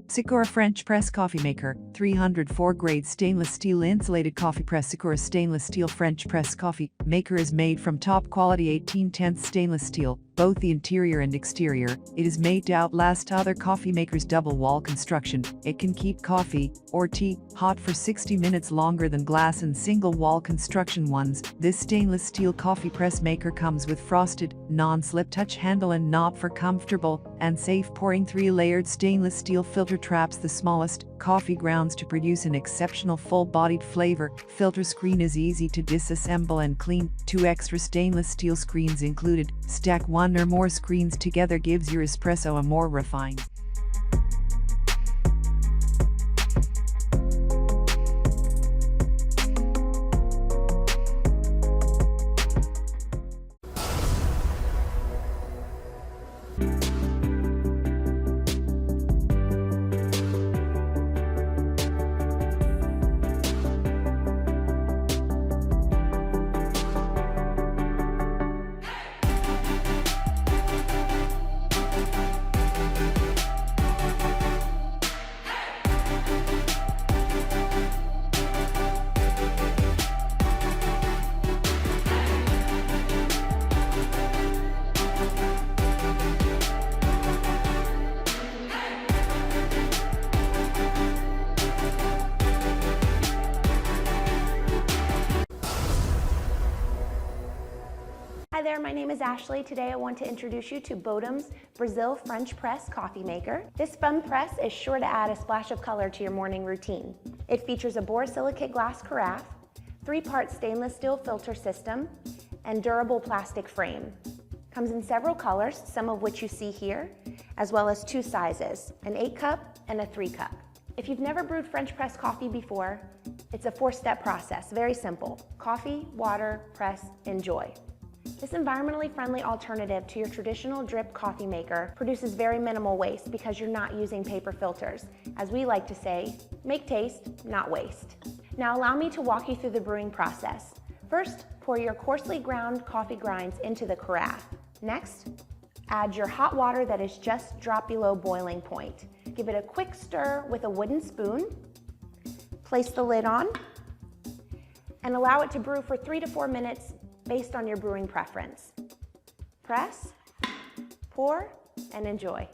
Secura French Press Coffee Maker, 304 grade stainless steel insulated coffee press. Secura stainless steel French press coffee maker is made from top quality 18/10 stainless steel, both the interior and exterior. It is made to outlast other coffee makers' double wall construction. It can keep coffee or tea hot for 60 minutes longer than glass and single wall construction ones. This stainless steel coffee press maker comes with frosted, non-slip touch handle and knob for comfortable and safe pouring. 3-layered stainless steel filter traps the smallest coffee grounds to produce an exceptional full-bodied flavor. Filter screen is easy to disassemble and clean. 2 extra stainless steel screens included. Stack 1 or more screens together gives your espresso a more refined. Hi there, my name is Ashley. Today I want to introduce you to Bodum's Brazil French Press Coffee Maker. This fun press is sure to add a splash of color to your morning routine. It features a borosilicate glass carafe, 3-part stainless steel filter system, and durable plastic frame. Comes in several colors, some of which you see here, as well as 2 sizes, an 8-cup and a 3-cup. If you've never brewed French press coffee before, it's a 4-step process, very simple. Coffee, water, press, enjoy. This environmentally friendly alternative to your traditional drip coffee maker produces very minimal waste because you're not using paper filters. As we like to say, make taste, not waste. Now allow me to walk you through the brewing process. First, pour your coarsely ground coffee grinds into the carafe. Next, add your hot water that is just drop below boiling point. Give it a quick stir with a wooden spoon. Place the lid on and allow it to brew for 3 to 4 minutes based on your brewing preference. Press, pour, and enjoy.